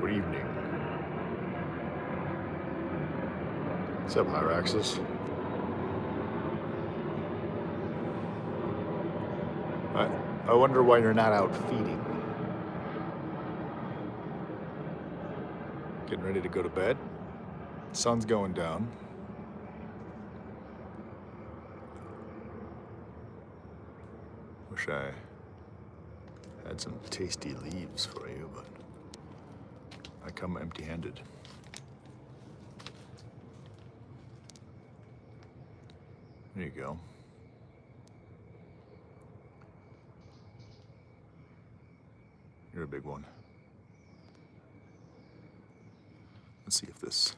Good evening. What's up, Hyraxes? I wonder why you're not out feeding. Getting ready to go to bed? Sun's going down. Wish I had some tasty leaves for you, but I come empty-handed. There you go. You're a big one. Let's see if these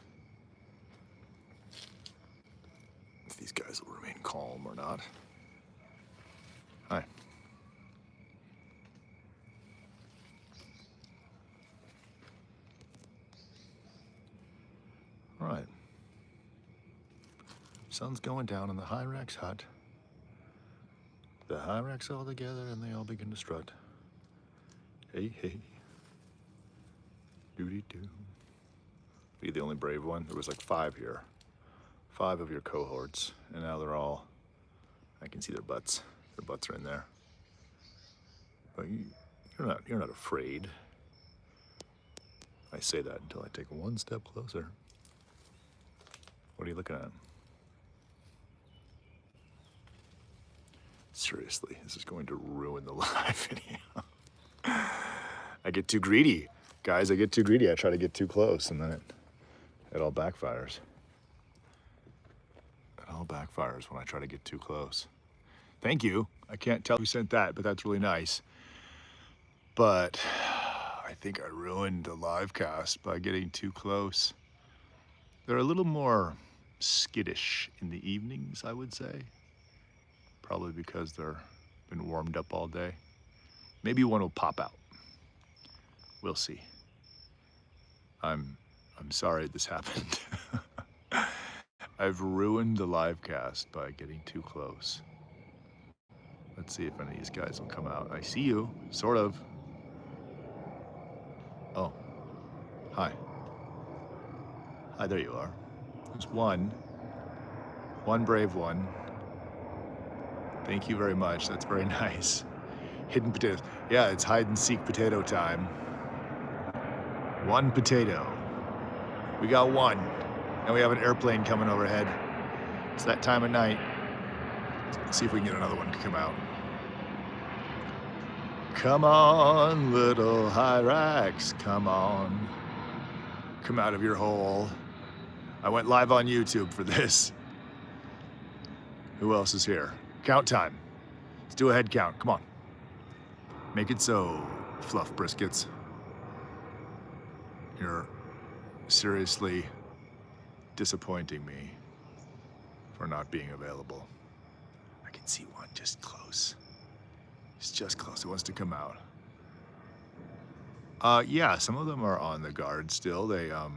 guys will remain calm or not. Hi. All right. Sun's going down in the Hyrax hut. The Hyrax all together and they all begin to strut. Hey, hey. Doody-doo. Be the only brave one. There was like 5 here. 5 of your cohorts. And now they're all, I can see their butts. Their butts are in there. But you're not afraid. I say that until I take one step closer. What are you looking at? Seriously, this is going to ruin the live video. I get too greedy. Guys, I get too greedy. I try to get too close and then it all backfires. It all backfires when I try to get too close. Thank you. I can't tell who sent that, but that's really nice. But I think I ruined the live cast by getting too close. They're a little more skittish in the evenings, I would say. Probably because they're been warmed up all day. Maybe one will pop out. We'll see. I'm sorry this happened. I've ruined the live cast by getting too close. Let's see if any of these guys will come out. I see you, sort of. Oh, hi. Hi, there you are. There's one brave one. Thank you very much, that's very nice. Hidden potatoes. Yeah, it's hide and seek potato time. 1 potato. We got 1. And we have an airplane coming overhead. It's that time of night. Let's see if we can get another one to come out. Come on, little Hyrax, come on. Come out of your hole. I went live on YouTube for this. Who else is here? Count time. Let's do a head count, come on. Make it so, fluff briskets. You're seriously disappointing me for not being available. I can see one just close. It's just close, it wants to come out. Yeah, some of them are on the guard still. I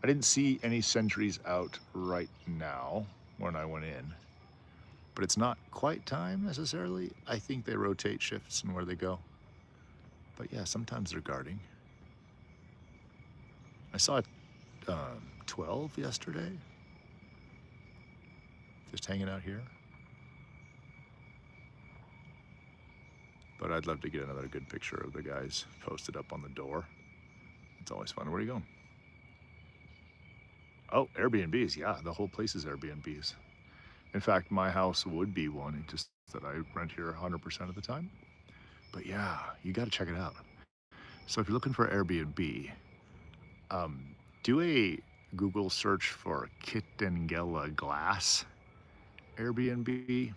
didn't see any sentries out right now when I went in, but it's not quite time necessarily. I think they rotate shifts and where they go. But yeah, sometimes they're guarding. I saw 12 yesterday, just hanging out here. But I'd love to get another good picture of the guys posted up on the door. It's always fun. Where are you going? Oh, Airbnbs. Yeah, the whole place is Airbnbs. In fact, my house would be one, just that I rent here 100% of the time. But yeah, you got to check it out. So if you're looking for Airbnb, do a Google search for Kitengela Glass Airbnb.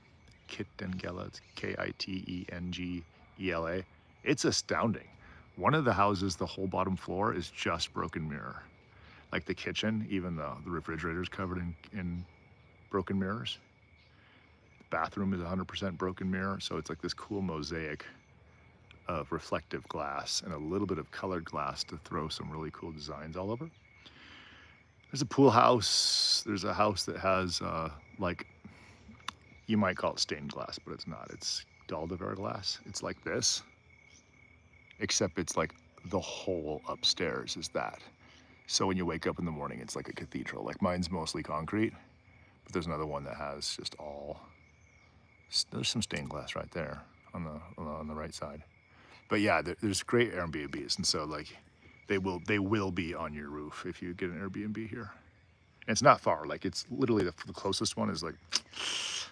Kitengela, it's Kitengela. It's astounding. One of the houses, the whole bottom floor is just broken mirror. Like the kitchen, even the refrigerator's covered in broken mirrors. The bathroom is 100% broken mirror, so it's like this cool mosaic of reflective glass and a little bit of colored glass to throw some really cool designs all over. There's a pool house. There's a house that has like, you might call it stained glass, but it's not. It's Daldever glass. It's like this, except it's like the whole upstairs is that. So when you wake up in the morning, it's like a cathedral. Like mine's mostly concrete, but there's another one that has just all, there's some stained glass right there on the right side. But yeah, there's great Airbnbs, and so like they will be on your roof if you get an Airbnb here. And it's not far. Like it's literally the closest one is like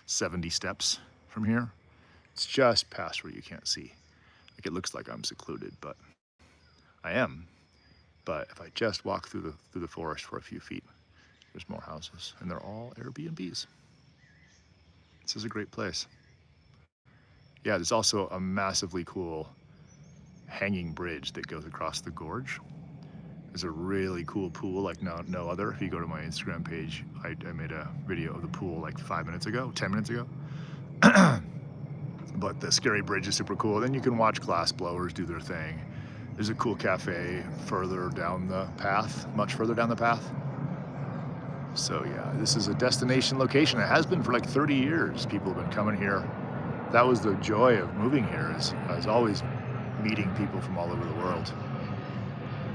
70 steps from here. It's just past where you can't see. Like it looks like I'm secluded, but I am. But if I just walk through the forest for a few feet, there's more houses, and they're all Airbnbs. This is a great place. Yeah, there's also a massively cool hanging bridge that goes across the gorge. There's a really cool pool like no other. If you go to my Instagram page, I made a video of the pool like 10 minutes ago. But the scary bridge is super cool. Then you can watch glass blowers do their thing. There's a cool cafe further down the path, much further down the path. So yeah, this is a destination location. It has been for like 30 years. People have been coming here. That was the joy of moving here, is always meeting people from all over the world.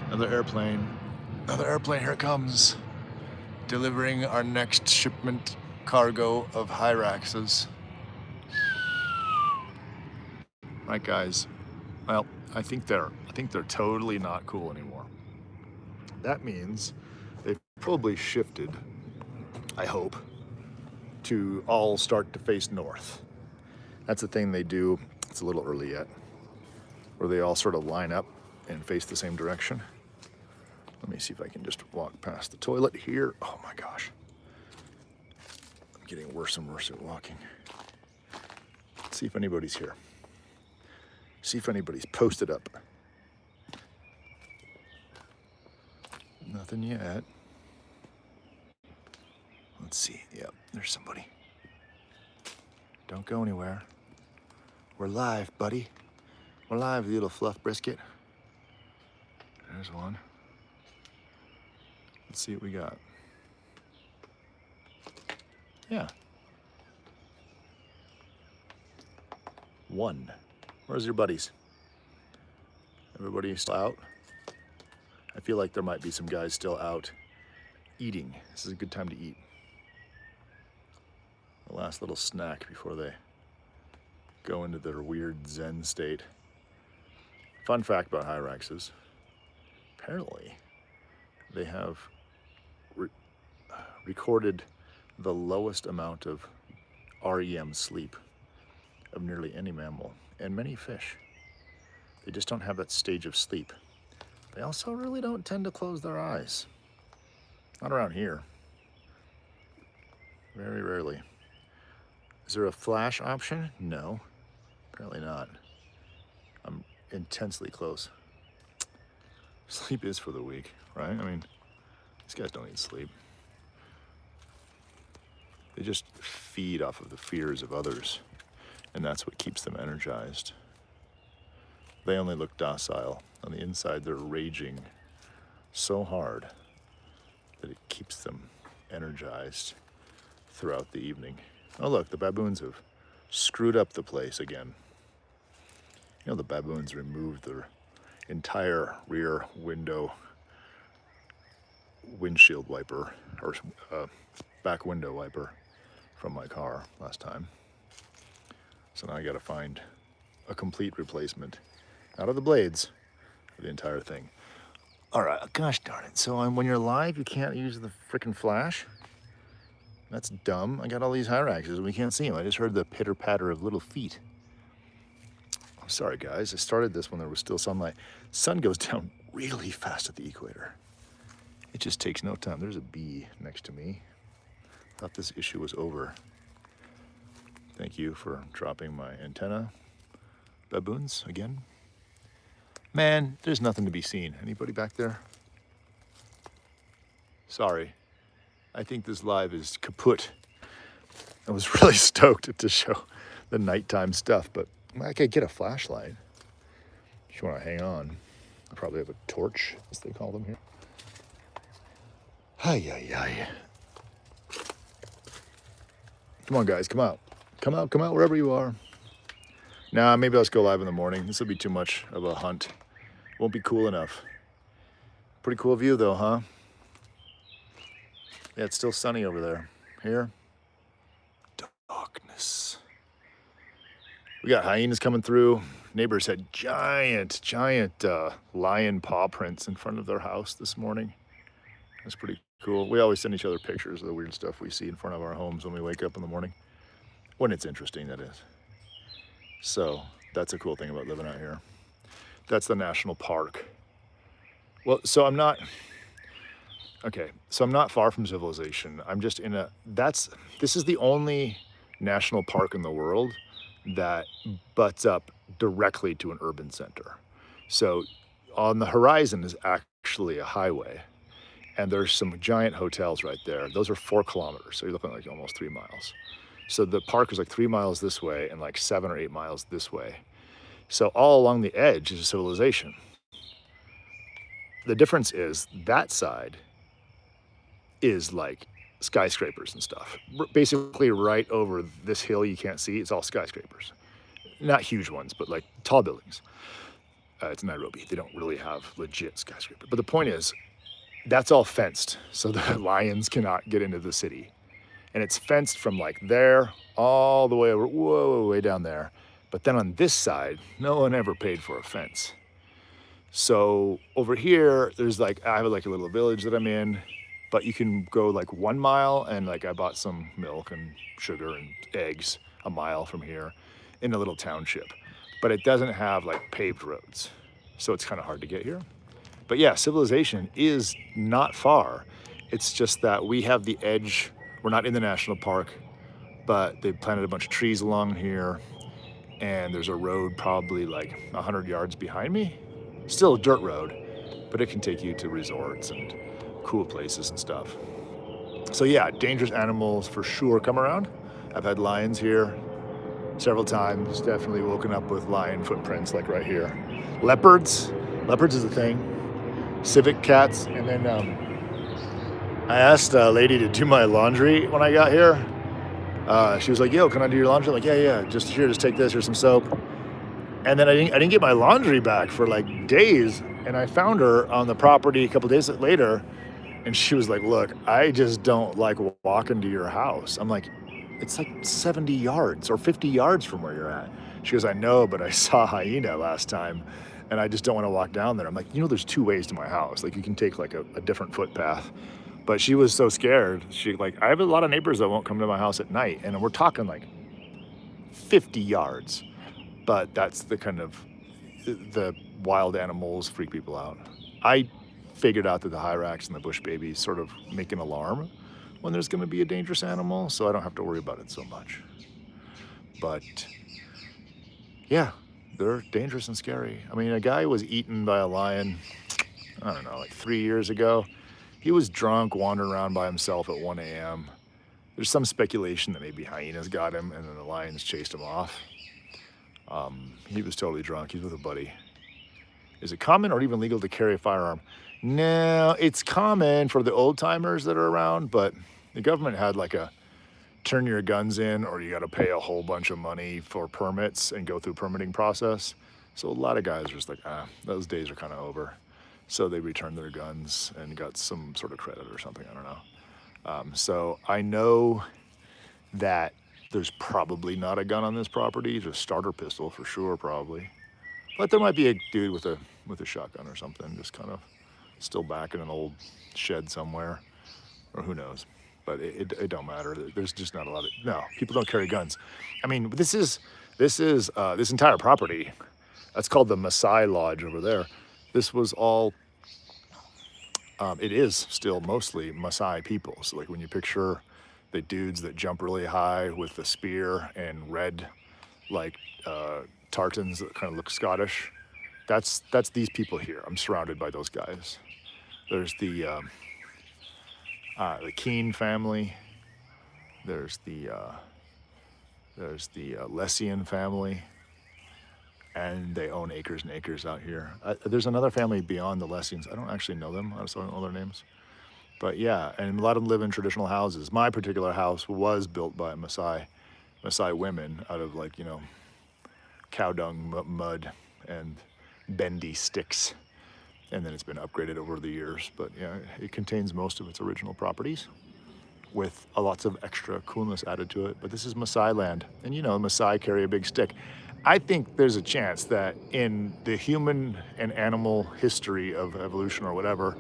Another airplane, here it comes. Delivering our next shipment cargo of Hyraxes. Right, guys. Well, I think they're totally not cool anymore. That means they've probably shifted, I hope, to all start to face north. That's the thing they do. It's a little early yet, where they all sort of line up and face the same direction. Let me see if I can just walk past the toilet here. Oh my gosh. I'm getting worse and worse at walking. Let's see if anybody's here. See if anybody's posted up. Nothing yet. Let's see. Yep, there's somebody. Don't go anywhere. We're live, buddy. We're live, you little fluff brisket. There's one. Let's see what we got. Yeah. One. Where's your buddies? Everybody still out? I feel like there might be some guys still out eating. This is a good time to eat. The last little snack before they go into their weird Zen state. Fun fact about Hyraxes. Apparently, they have recorded the lowest amount of REM sleep of nearly any mammal and many fish. They just don't have that stage of sleep. They also really don't tend to close their eyes. Not around here. Very rarely. Is there a flash option? No, apparently not. I'm intensely close. Sleep is for the weak, right? I mean, these guys don't need sleep. They just feed off of the fears of others, and that's what keeps them energized. They only look docile. On the inside, they're raging so hard that it keeps them energized throughout the evening. Oh look, the baboons have screwed up the place again. You know, the baboons removed their entire rear windshield wiper, or back window wiper from my car last time. So now I gotta find a complete replacement out of the blades for the entire thing. All right, gosh darn it. So when you're live, you can't use the frickin' flash? That's dumb. I got all these Hyraxes and we can't see them. I just heard the pitter patter of little feet. I'm sorry guys, I started this when there was still sunlight. Sun goes down really fast at the equator. It just takes no time. There's a bee next to me. Thought this issue was over. Thank you for dropping my antenna. Baboons again. Man, there's nothing to be seen. Anybody back there? Sorry. I think this live is kaput. I was really stoked to show the nighttime stuff, but I could get a flashlight. If you want to hang on. I probably have a torch, as they call them here. Ay, ay, ay. Come on, guys, come out. Come out, wherever you are. Nah, maybe let's go live in the morning. This will be too much of a hunt Won't be cool enough. Pretty cool view though, huh? Yeah, it's still sunny over there. Here, darkness. We got hyenas coming through. Neighbors had giant lion paw prints in front of their house this morning. That's pretty cool. We always send each other pictures of the weird stuff we see in front of our homes when we wake up in the morning. When it's interesting, that is. So that's a cool thing about living out here. That's the national park. Well, so I'm not far from civilization. I'm just in this is the only national park in the world that butts up directly to an urban center. So on the horizon is actually a highway, and there's some giant hotels right there. Those are 4 kilometers, so you're looking at like almost 3 miles. So the park is like 3 miles this way and like 7 or 8 miles this way. So all along the edge is civilization. The difference is that side is like skyscrapers and stuff. Basically right over this hill you can't see, it's all skyscrapers. Not huge ones, but like tall buildings. It's Nairobi. They don't really have legit skyscrapers. But the point is, that's all fenced, so the lions cannot get into the city. And it's fenced from like there all the way over, way down there. But then on this side, no one ever paid for a fence. So over here, there's like, I have like a little village that I'm in, but you can go like 1 mile, and like I bought some milk and sugar and eggs a mile from here in a little township. But it doesn't have like paved roads. So it's kind of hard to get here. But yeah, civilization is not far. It's just that we have the edge. We're not in the national park, but they planted a bunch of trees along here, and there's a road probably like 100 yards behind me. Still a dirt road, but it can take you to resorts and cool places and stuff. So yeah, dangerous animals for sure come around. I've had lions here several times, definitely woken up with lion footprints like right here. Leopards is a thing. Civet cats, and then I asked a lady to do my laundry when I got here. She was like, yo, can I do your laundry? I'm like, yeah, just take this, here's some soap. And then I didn't get my laundry back for like days, and I found her on the property a couple days later, and she was like, look, I just don't like walking to your house. I'm like, it's like 70 yards or 50 yards from where you're at. She goes, I know, but I saw a hyena last time, and I just don't want to walk down there. I'm like, there's 2 ways to my house. Like, you can take like a different footpath. But she was so scared. I have a lot of neighbors that won't come to my house at night, and we're talking like 50 yards. But that's the kind of, the wild animals freak people out. I figured out that the hyrax and the bush babies sort of make an alarm when there's going to be a dangerous animal, so I don't have to worry about it so much. But yeah, they're dangerous and scary. I mean, a guy was eaten by a lion, I don't know, like 3 years ago. He was drunk, wandering around by himself at 1 a.m. There's some speculation that maybe hyenas got him and then the lions chased him off. He was totally drunk. He's with a buddy. Is it common or even legal to carry a firearm? No, it's common for the old timers that are around, but the government had like a turn your guns in or you got to pay a whole bunch of money for permits and go through permitting process. So a lot of guys are just like, those days are kind of over. So they returned their guns and got some sort of credit or something, I don't know. So I know that there's probably not a gun on this property, just a starter pistol for sure, probably. But there might be a dude with a shotgun or something, just kind of still back in an old shed somewhere, or who knows. But it don't matter. There's just not a lot of, no, people don't carry guns. I mean, this entire property, that's called the Maasai Lodge over there. This was all, it is still mostly Maasai people. So like when you picture the dudes that jump really high with the spear and red, like tartans that kind of look Scottish, that's these people here. I'm surrounded by those guys. There's the Keane family. There's the Lessian family, and they own acres and acres out here. There's another family beyond the Lessians. I don't actually know them. I just don't know their names. But yeah, and a lot of them live in traditional houses. My particular house was built by Maasai women out of cow dung, mud, and bendy sticks. and then it's been upgraded over the years. But yeah, it contains most of its original properties with lots of extra coolness added to it. But this is Maasai land, and you know, Maasai carry a big stick. I think there's a chance that in the human and animal history of evolution or whatever,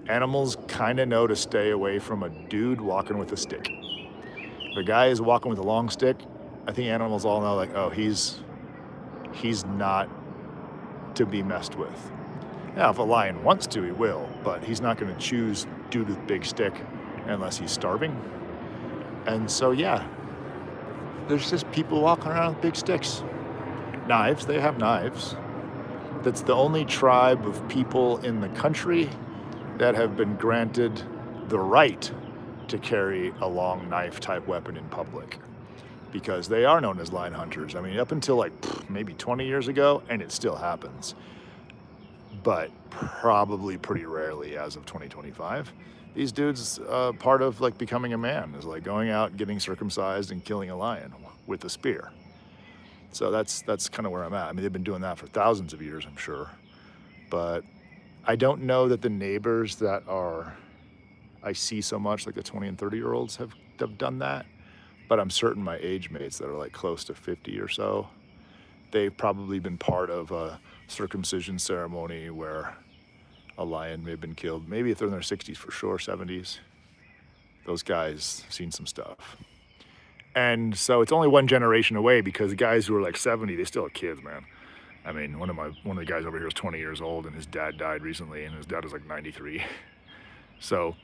animals kind of know to stay away from a dude walking with a stick. If a guy is walking with a long stick, I think animals all know, like, oh, he's not to be messed with. Now, if a lion wants to, he will, but he's not going to choose dude with big stick unless he's starving. And so, yeah, there's just people walking around with big sticks. Knives, they have knives. That's the only tribe of people in the country that have been granted the right to carry a long knife type weapon in public, because they are known as lion hunters. I mean, up until like maybe 20 years ago, and it still happens, but probably pretty rarely as of 2025. These dudes, part of like becoming a man is like going out, getting circumcised, and killing a lion with a spear. So that's kind of where I'm at. I mean, they've been doing that for thousands of years, I'm sure. But I don't know that the neighbors that I see so much, like the 20 and 30-year-olds have done that. But I'm certain my age mates that are like close to 50 or so, they've probably been part of a circumcision ceremony where a lion may have been killed. Maybe if they're in their 60s, for sure, 70s. Those guys have seen some stuff. And so it's only one generation away, because the guys who are like 70, they still have kids, man. I mean, one of the guys over here is 20 years old, and his dad died recently, and his dad was like 93. So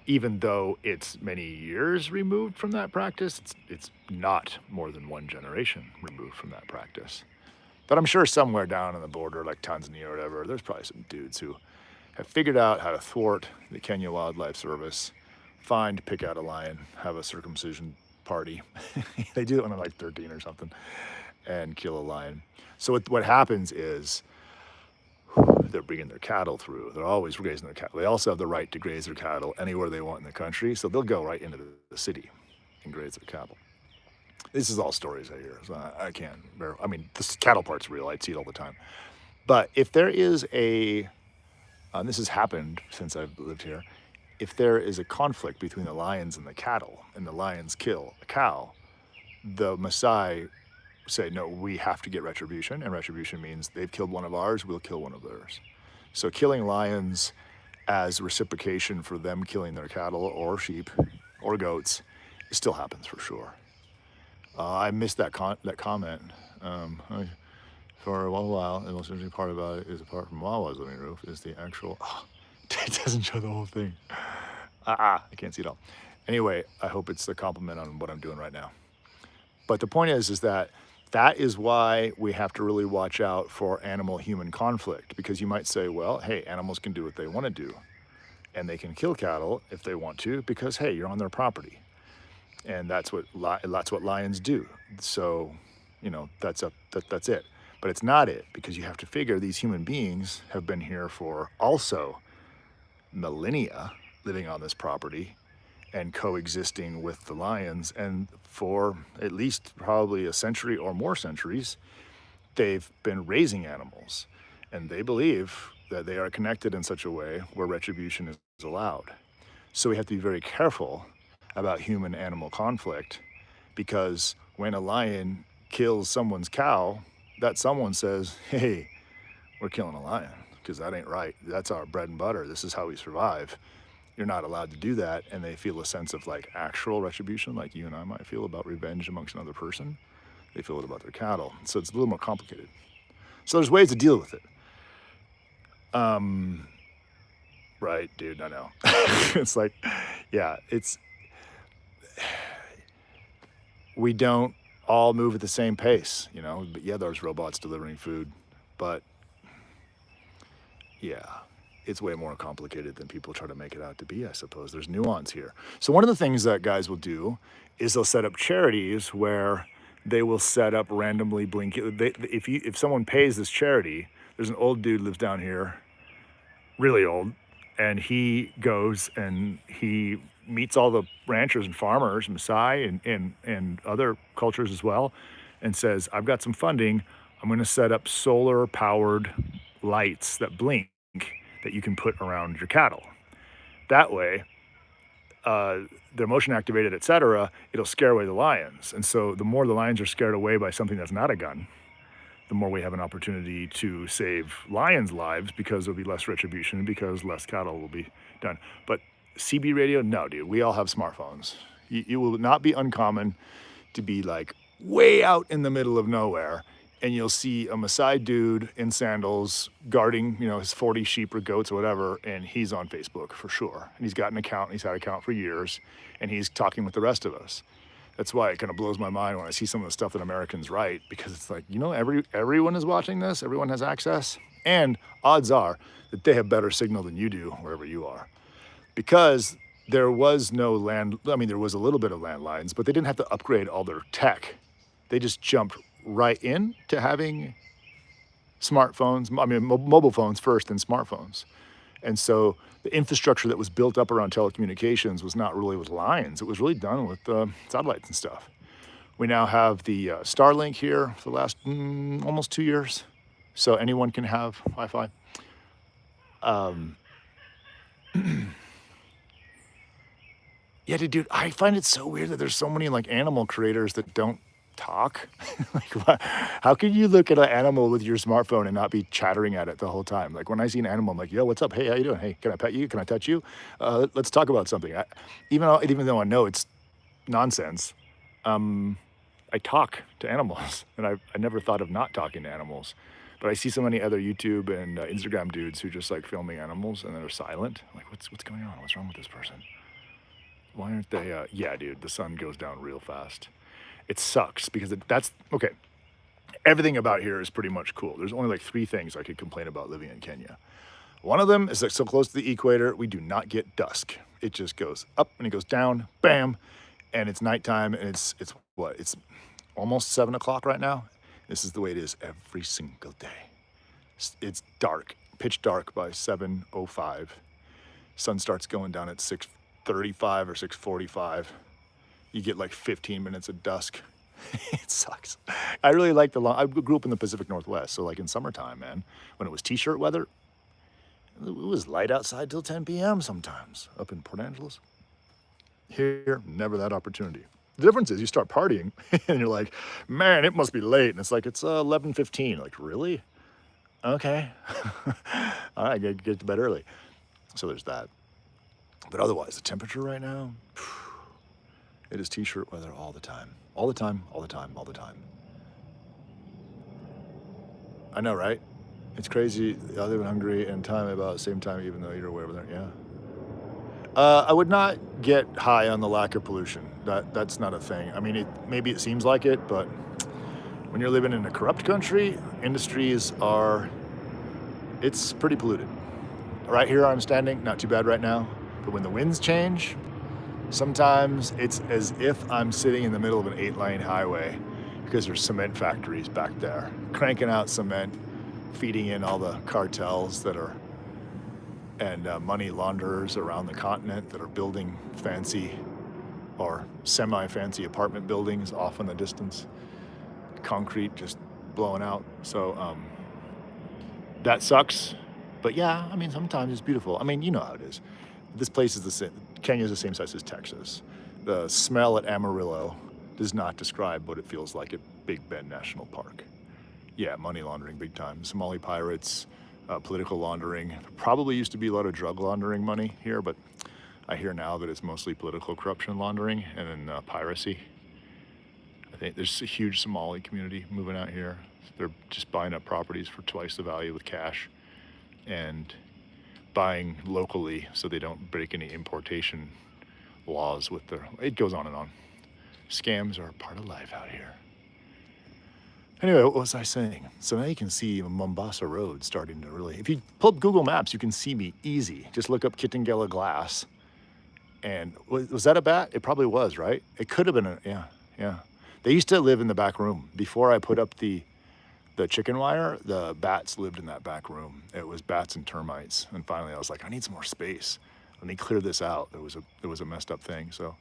even though it's many years removed from that practice, it's not more than one generation removed from that practice. But I'm sure somewhere down on the border, like Tanzania or whatever, there's probably some dudes who have figured out how to thwart the Kenya Wildlife Service, pick out a lion, have a circumcision party. They do it when they're like 13 or something, and kill a lion. So what happens is they're bringing their cattle through. They're always grazing their cattle. They also have the right to graze their cattle anywhere they want in the country. So they'll go right into the city and graze their cattle. This is all stories I hear, so I can't. I mean, the cattle part's real. I see it all the time. But if there is this has happened since I've lived here, if there is a conflict between the lions and the cattle, and the lions kill a cow, the Maasai say, no, we have to get retribution, and retribution means they've killed one of ours, we'll kill one of theirs. So killing lions as reciprocation for them killing their cattle or sheep or goats still happens for sure. I missed that comment. For a while, the most interesting part about it is, apart from Wawa's living roof, is the actual, it doesn't show the whole thing. I can't see it all. Anyway, I hope it's a compliment on what I'm doing right now. But the point is that is why we have to really watch out for animal-human conflict, because you might say, well, hey, animals can do what they want to do, and they can kill cattle if they want to, because, hey, you're on their property. And that's what lions do. So, you know, that's it. But it's not it, because you have to figure these human beings have been here for also millennia, living on this property and coexisting with the lions. And for at least probably a century or more centuries, they've been raising animals. And they believe that they are connected in such a way where retribution is allowed. So we have to be very careful about human-animal conflict, because when a lion kills someone's cow, that someone says, hey, we're killing a lion, because that ain't right. That's our bread and butter. This is how we survive. You're not allowed to do that. And they feel a sense of like actual retribution, like you and I might feel about revenge amongst another person. They feel it about their cattle. So it's a little more complicated. So there's ways to deal with it. Right, dude, I know. It's like, yeah, we don't all move at the same pace, you know. But yeah, there's robots delivering food, but yeah, it's way more complicated than people try to make it out to be, I suppose. There's nuance here. So one of the things that guys will do is they'll set up charities where they will set up randomly blinking. If someone pays this charity, there's an old dude lives down here, really old, and he goes and he meets all the ranchers and farmers, Maasai and other cultures as well, and says, I've got some funding. I'm going to set up solar-powered lights that blink that you can put around your cattle. That way, they're motion activated, etc., it'll scare away the lions. And so the more the lions are scared away by something that's not a gun, the more we have an opportunity to save lions' lives, because there'll be less retribution, because less cattle will be done. But CB radio, no, dude, we all have smartphones. It will not be uncommon to be like way out in the middle of nowhere, and you'll see a Maasai dude in sandals guarding, his 40 sheep or goats or whatever, and he's on Facebook for sure. And he's got an account, and he's had an account for years, and he's talking with the rest of us. That's why it kind of blows my mind when I see some of the stuff that Americans write, because it's like, everyone is watching this, everyone has access, and odds are that they have better signal than you do wherever you are. Because there was no there was a little bit of landlines, but they didn't have to upgrade all their tech. They just jumped right in to having smartphones, mobile phones first, then smartphones. And so the infrastructure that was built up around telecommunications was not really with lines. It was really done with satellites and stuff. We now have the Starlink here for the last almost 2 years. So anyone can have Wi-Fi. Yeah, dude, I find it so weird that there's so many like animal creators that don't talk. Like, how can you look at an animal with your smartphone and not be chattering at it the whole time? Like when I see an animal, I'm like, yo, what's up? Hey, how you doing? Hey, can I pet you? Can I touch you? Let's talk about something. Even though I know it's nonsense, I talk to animals, and I never thought of not talking to animals. But I see so many other YouTube and Instagram dudes who just like filming animals and they're silent. I'm like, what's going on? What's wrong with this person? Why aren't they? Yeah, dude, the sun goes down real fast. It sucks because that's okay. Everything about here is pretty much cool. There's only like 3 things I could complain about living in Kenya. One of them is that so close to the equator, we do not get dusk. It just goes up and it goes down, bam, and it's nighttime, and it's almost 7 o'clock right now. This is the way it is every single day. It's dark, pitch dark by 7:05. Sun starts going down at 6:35 or 6:45. You get like 15 minutes of dusk. It sucks. I really like I grew up in the Pacific Northwest, so like in summertime, man, when it was t-shirt weather, it was light outside till 10 p.m. sometimes up in Port Angeles. Here, never that opportunity. The difference is you start partying and you're like, man, it must be late. And it's like, it's 11:15. Like, really? Okay. All right, get to bed early. So there's that. But otherwise, the temperature right now, it is t-shirt weather all the time. All the time, all the time, all the time. I know, right? It's crazy. I live in Hungary and time about the same time, even though you're way over there. Yeah. I would not get high on the lack of pollution. That's not a thing. I mean, maybe it seems like it, but when you're living in a corrupt country, industries it's pretty polluted. Right here I'm standing, not too bad right now. But when the winds change, sometimes it's as if I'm sitting in the middle of an 8-lane highway because there's cement factories back there, cranking out cement, feeding in all the cartels and money launderers around the continent that are building fancy or semi-fancy apartment buildings off in the distance. Concrete just blowing out. So that sucks. But yeah, I mean, sometimes it's beautiful. I mean, you know how it is. This place is the same. Kenya's the same size as Texas. The smell at Amarillo does not describe what it feels like at Big Bend National Park. Yeah, money laundering big time. Somali pirates, political laundering. Probably used to be a lot of drug laundering money here, but I hear now that it's mostly political corruption laundering and then piracy. I think there's a huge Somali community moving out here. They're just buying up properties for twice the value with cash and buying locally so they don't break any importation laws with it goes on and on. Scams are part of life out here. Anyway, what was I saying? So now you can see Mombasa Road starting to really, if you pull up Google Maps, you can see me easy. Just look up Kitengela Glass. And was that a bat? It probably was, right? It could have been yeah. They used to live in the back room. Before I put up the chicken wire, the bats lived in that back room. It was bats and termites. And finally I was like, I need some more space. Let me clear this out. There was a messed up thing. So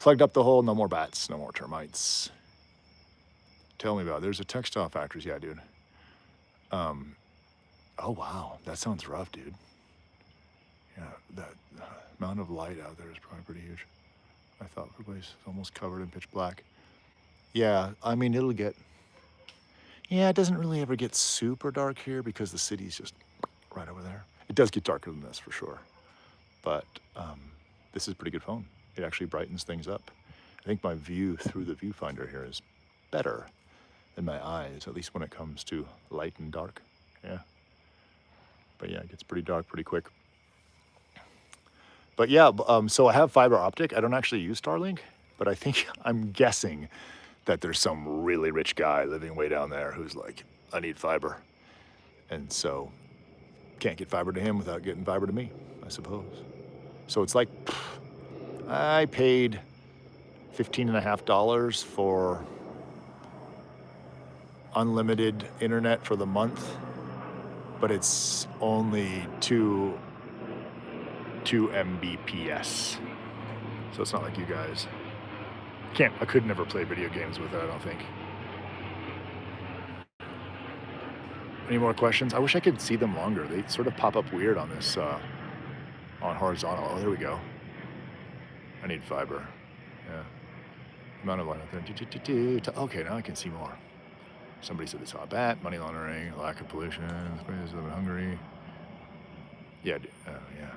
plugged up the hole, no more bats, no more termites. Tell me about it. There's a textile factory. Yeah, dude. Oh wow, that sounds rough, dude. Yeah, that amount of light out there is probably pretty huge. I thought the place is almost covered in pitch black. Yeah, I mean, yeah, it doesn't really ever get super dark here because the city's just right over there. It does get darker than this for sure, but this is a pretty good phone. It actually brightens things up. I think my view through the viewfinder here is better than my eyes, at least when it comes to light and dark. Yeah. But yeah, it gets pretty dark pretty quick. But yeah, so I have fiber optic. I don't actually use Starlink, but I think I'm guessing that there's some really rich guy living way down there who's like, I need fiber. And so can't get fiber to him without getting fiber to me, I suppose. So it's like, I paid $15.50 for unlimited internet for the month, but it's only 2 Mbps. So it's not like you guys. I could never play video games with it, I don't think. Any more questions? I wish I could see them longer. They sort of pop up weird on this, on horizontal. Oh, there we go. I need fiber. Yeah. Amount of light out there. Okay, now I can see more. Somebody said they saw a bat, money laundering, lack of pollution, spaces live in Hungary. Yeah, yeah.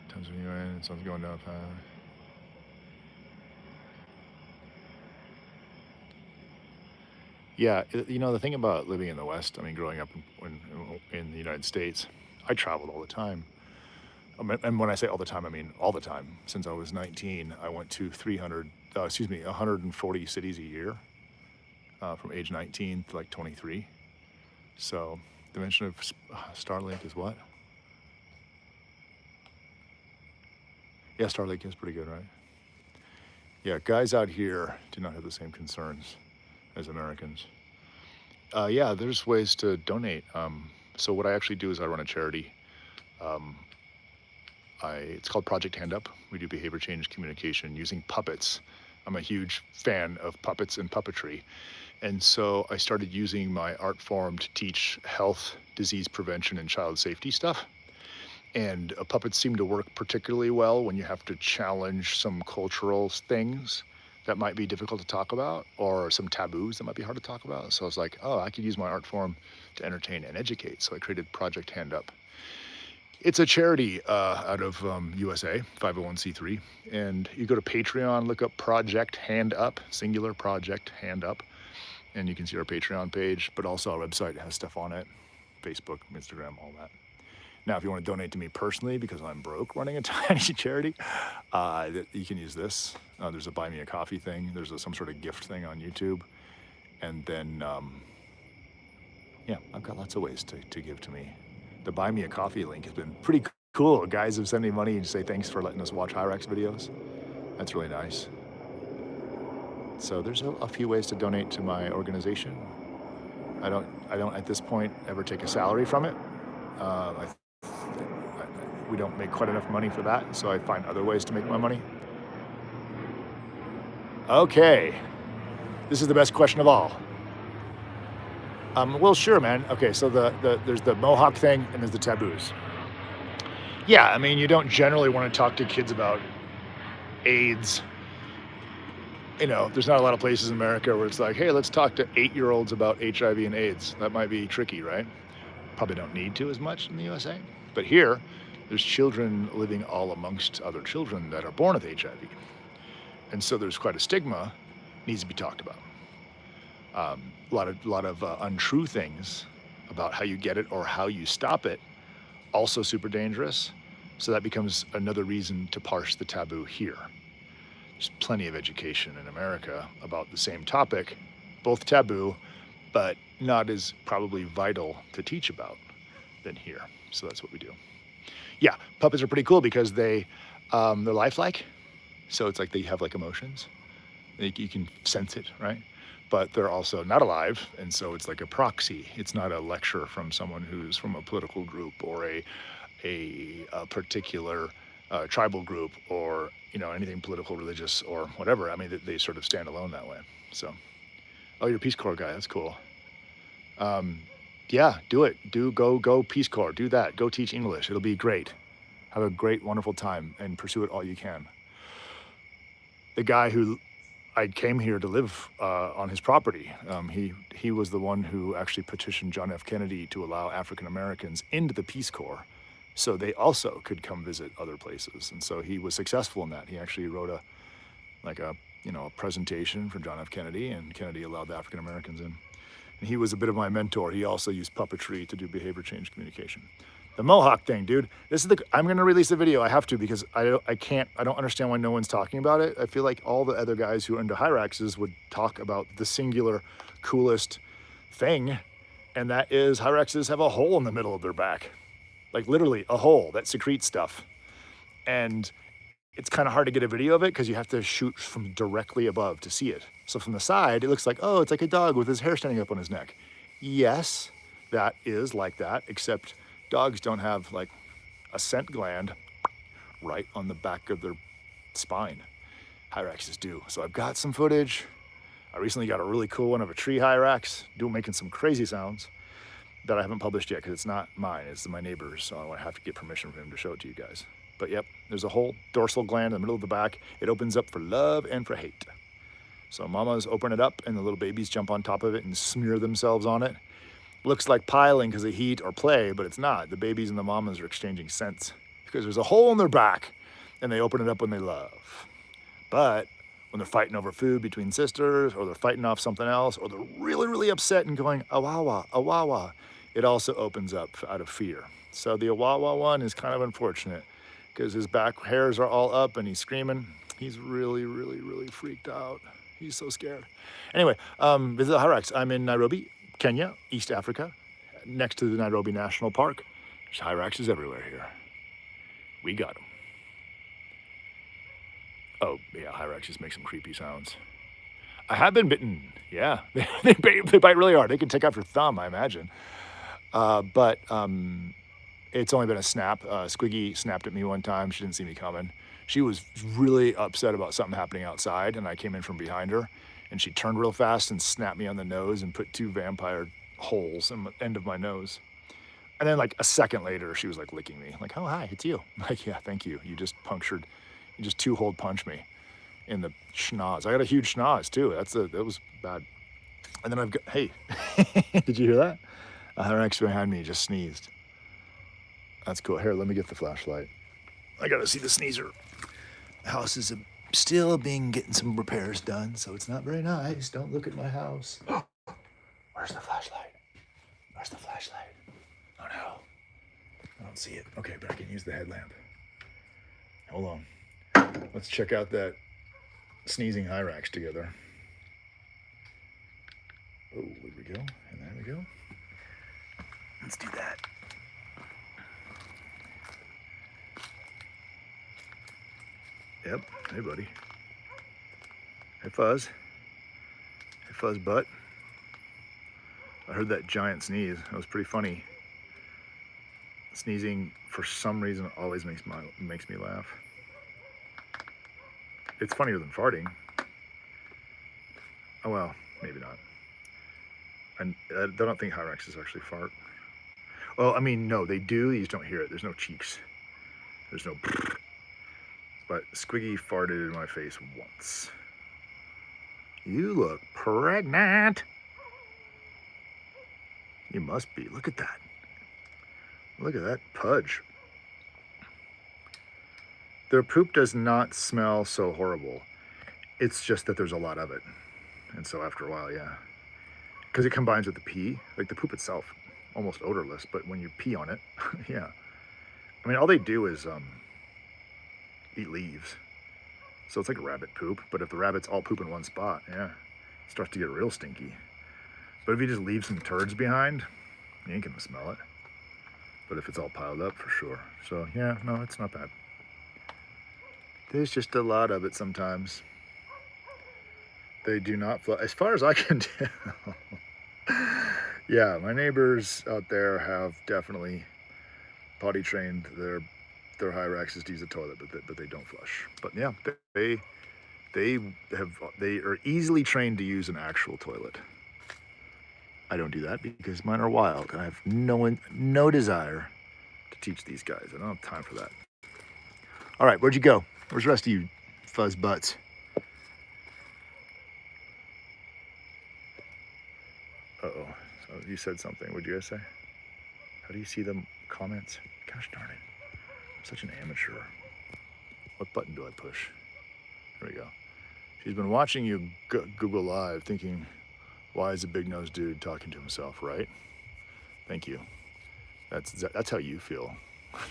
Tons of UN, sun's going down fast. Yeah, you know, the thing about living in the West, I mean, growing up in the United States, I traveled all the time. And when I say all the time, I mean all the time. Since I was 19, I went to 140 cities a year from age 19 to like 23. So the mention of Starlink is what? Yeah, Starlink is pretty good, right? Yeah, guys out here do not have the same concerns as Americans. Yeah, there's ways to donate. So what I actually do is I run a charity. It's called Project Hand Up. We do behavior change communication using puppets. I'm a huge fan of puppets and puppetry. And so I started using my art form to teach health, disease prevention, and child safety stuff. And puppets seem to work particularly well when you have to challenge some cultural things that might be difficult to talk about, or some taboos that might be hard to talk about. So I was like, oh, I could use my art form to entertain and educate. So I created Project Hand Up. It's a charity out of USA, 501c3. And you go to Patreon, look up Project Hand Up, singular Project Hand Up, and you can see our Patreon page, but also our website has stuff on it, Facebook, Instagram, all that. Now, if you want to donate to me personally, because I'm broke running a tiny charity, you can use this. There's a buy me a coffee thing. There's some sort of gift thing on YouTube. And then, yeah, I've got lots of ways to give to me. The buy me a coffee link has been pretty cool. Guys have sent me money and say thanks for letting us watch Hyrax videos. That's really nice. So there's a few ways to donate to my organization. I don't at this point ever take a salary from it. We don't make quite enough money for that, so I find other ways to make my money. Okay, this is the best question of all. Well, sure, man. Okay, so there's the Mohawk thing and there's the taboos. Yeah, I mean, you don't generally want to talk to kids about AIDS. You know, there's not a lot of places in America where it's like, hey, let's talk to 8-year-olds about HIV and AIDS. That might be tricky, right? Probably don't need to as much in the USA. But here, there's children living all amongst other children that are born with HIV. And so there's quite a stigma, needs to be talked about. A lot of untrue things about how you get it or how you stop it, also super dangerous. So that becomes another reason to parse the taboo here. There's plenty of education in America about the same topic, both taboo, but not as probably vital to teach about than here. So that's what we do. Yeah, puppets are pretty cool because they're lifelike. So it's like they have like emotions. You can sense it, right? But they're also not alive, and so it's like a proxy. It's not a lecture from someone who's from a political group or a particular tribal group, or anything political, religious, or whatever. I mean, they sort of stand alone that way. So, oh, you're a Peace Corps guy. That's cool. Yeah, do it. Go Peace Corps. Do that. Go teach English. It'll be great. Have a great, wonderful time and pursue it all you can. The guy who I came here to live on his property, he was the one who actually petitioned John F. Kennedy to allow African Americans into the Peace Corps so they also could come visit other places. And so he was successful in that. He actually wrote a presentation for John F. Kennedy, and Kennedy allowed the African Americans in. And he was a bit of my mentor. He also used puppetry to do behavior change communication. The Mohawk thing, dude. I'm gonna release the video. I have to because I don't understand why no one's talking about it. I feel like all the other guys who are into Hyraxes would talk about the singular coolest thing, and that is Hyraxes have a hole in the middle of their back. Like literally a hole that secretes stuff. And it's kind of hard to get a video of it because you have to shoot from directly above to see it. So from the side, it looks like, oh, it's like a dog with his hair standing up on his neck. Yes, that is like that, except dogs don't have like a scent gland right on the back of their spine. Hyraxes do. So I've got some footage. I recently got a really cool one of a tree Hyrax making some crazy sounds that I haven't published yet because it's not mine, it's my neighbor's. So I have to get permission from him to show it to you guys. But yep, there's a whole dorsal gland in the middle of the back. It opens up for love and for hate. So mamas open it up and the little babies jump on top of it and smear themselves on it. Looks like piling because of heat or play, but it's not. The babies and the mamas are exchanging scents because there's a hole in their back and they open it up when they love. But when they're fighting over food between sisters, or they're fighting off something else, or they're really, really upset and going, awawa, awawa, it also opens up out of fear. So the awawa one is kind of unfortunate because his back hairs are all up and he's screaming. He's really, really, really freaked out. He's so scared. Anyway, visit the Hyrax. I'm in Nairobi, Kenya, East Africa, next to the Nairobi National Park. There's Hyraxes everywhere here. We got them. Oh, yeah, Hyraxes make some creepy sounds. I have been bitten. Yeah, they bite really hard. They can take out your thumb, I imagine. But it's only been a snap. Squiggy snapped at me one time. She didn't see me coming. She was really upset about something happening outside, and I came in from behind her, and she turned real fast and snapped me on the nose and put 2 vampire holes in the end of my nose. And then like a second later, she was like licking me. Like, oh, hi, it's you. I'm like, yeah, thank you. You just 2-hole punch me in the schnoz. I got a huge schnoz too. That was bad. And then I've got, hey, did you hear that? A Hyrax behind me just sneezed. That's cool. Here, let me get the flashlight. I gotta see the sneezer. The house is still getting some repairs done, so it's not very nice. Don't look at my house. Where's the flashlight? Where's the flashlight? Oh no, I don't see it. Okay, but I can use the headlamp. Hold on. Let's check out that sneezing Hyrax together. Oh, there we go, and there we go. Let's do that. Yep, hey buddy. Hey Fuzz. Hey Fuzz butt. I heard that giant sneeze. That was pretty funny. Sneezing, for some reason, always makes me laugh. It's funnier than farting. Oh well, maybe not. I don't think Hyraxes actually fart. Well, I mean, no, they do. You just don't hear it. There's no cheeks. There's no. But Squiggy farted in my face once. You look pregnant. You must be. Look at that. Look at that pudge. Their poop does not smell so horrible. It's just that there's a lot of it. And so after a while, yeah. Because it combines with the pee. Like the poop itself, almost odorless. But when you pee on it, yeah. I mean, all they do is eat leaves. So it's like rabbit poop, but if the rabbits all poop in one spot, yeah, it starts to get real stinky. But if you just leave some turds behind, you ain't gonna smell it. But if it's all piled up, for sure. So yeah, no, it's not bad. There's just a lot of it sometimes. They do not flush, as far as I can tell. Yeah, my neighbors out there have definitely potty trained their Hyraxes to use the toilet, but they don't flush. But yeah, they are easily trained to use an actual toilet. I don't do that because mine are wild, and I have no desire to teach these guys. I don't have time for that. All right, where'd you go? Where's the rest of you fuzz butts? Uh-oh, oh, you said something. What'd you guys say? How do you see the comments? Gosh darn it, I'm such an amateur. What button do I push? There we go. She's been watching you Google Live thinking, why is a big-nosed dude talking to himself, right? Thank you. That's how you feel.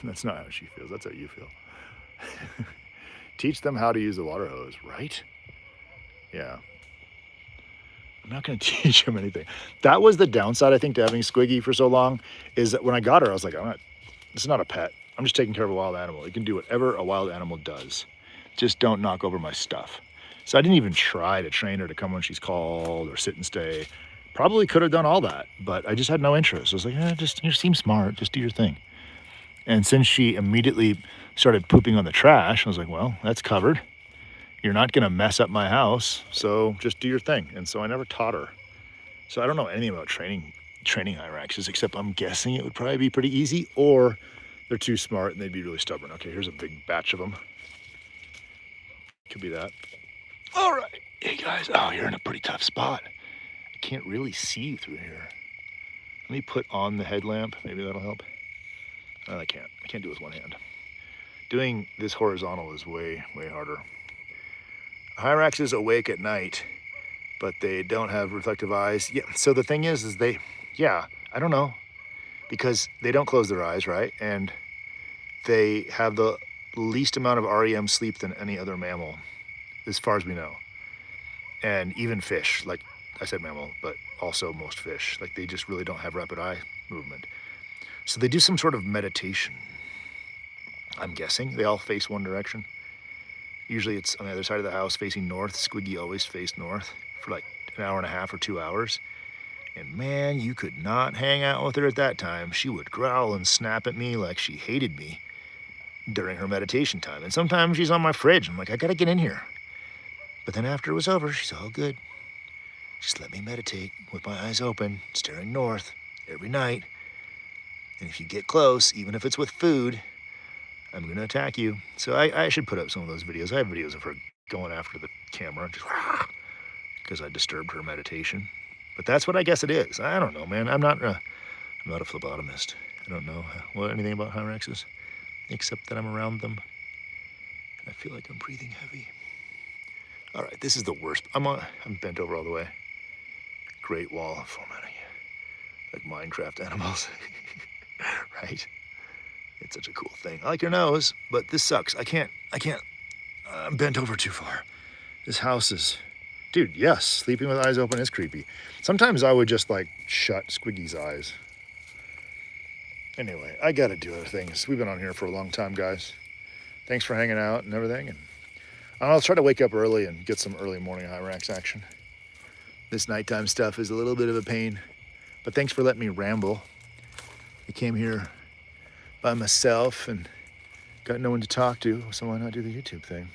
That's not how she feels, that's how you feel. Teach them how to use the water hose, right? Yeah. I'm not gonna teach them anything. That was the downside, I think, to having Squiggy for so long, is that when I got her, I was like, this is not a pet. I'm just taking care of a wild animal. It can do whatever a wild animal does. Just don't knock over my stuff. So I didn't even try to train her to come when she's called or sit and stay. Probably could have done all that, but I just had no interest. I was like, you seem smart, just do your thing. And since she immediately started pooping on the trash, I was like, well, that's covered. You're not gonna mess up my house, so just do your thing. And so I never taught her. So I don't know anything about training Hyraxes, except I'm guessing it would probably be pretty easy, or they're too smart and they'd be really stubborn. Okay, here's a big batch of them. Could be that. All right, hey guys, oh, you're in a pretty tough spot. I can't really see you through here. Let me put on the headlamp, maybe that'll help. I can't do it with one hand. Doing this horizontal is way harder. Hyrax is awake at night, but they don't have reflective eyes. Yeah, so the thing is I don't know, because they don't close their eyes, right? And they have the least amount of REM sleep than any other mammal, as far as we know. And even fish, like I said mammal, but also most fish, like they just really don't have rapid eye movement. So they do some sort of meditation, I'm guessing. They all face one direction. Usually it's on the other side of the house facing north. Squiggy always faced north for like an hour and a half or 2 hours. And man, you could not hang out with her at that time. She would growl and snap at me like she hated me during her meditation time. And sometimes she's on my fridge. I'm like, I gotta get in here. But then after it was over, she's all good. Just let me meditate with my eyes open, staring north every night. And if you get close, even if it's with food, I'm gonna attack you. So I should put up some of those videos. I have videos of her going after the camera, just because I disturbed her meditation. But that's what I guess it is. I don't know, man. I'm not a phlebotomist. I don't know anything about Hyraxes, except that I'm around them. And I feel like I'm breathing heavy. All right, this is the worst. I'm bent over all the way. Great wall of formatting, like Minecraft animals, right? It's such a cool thing. I like your nose, but this sucks. I can't, I'm bent over too far. This house is, dude, yes, sleeping with eyes open is creepy. Sometimes I would just like shut Squiggy's eyes. Anyway, I gotta do other things. We've been on here for a long time, guys. Thanks for hanging out and everything. And I'll try to wake up early and get some early morning Hyrax action. This nighttime stuff is a little bit of a pain, but thanks for letting me ramble. I came here by myself and got no one to talk to, so why not do the YouTube thing?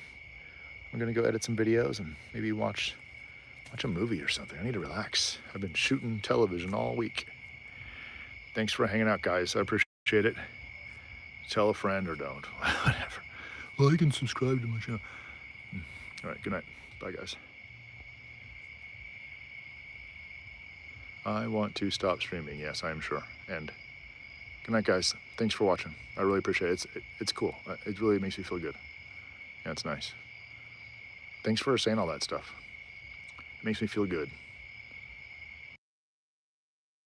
I'm gonna go edit some videos and maybe watch a movie or something. I need to relax. I've been shooting television all week. Thanks for hanging out, guys. I appreciate it. Tell a friend or don't, whatever. Like and subscribe to my channel. All right, good night. Bye, guys. I want to stop streaming. Yes, I am sure. And good night, guys. Thanks for watching. I really appreciate it. It's cool. It really makes me feel good. Yeah, it's nice. Thanks for saying all that stuff. It makes me feel good.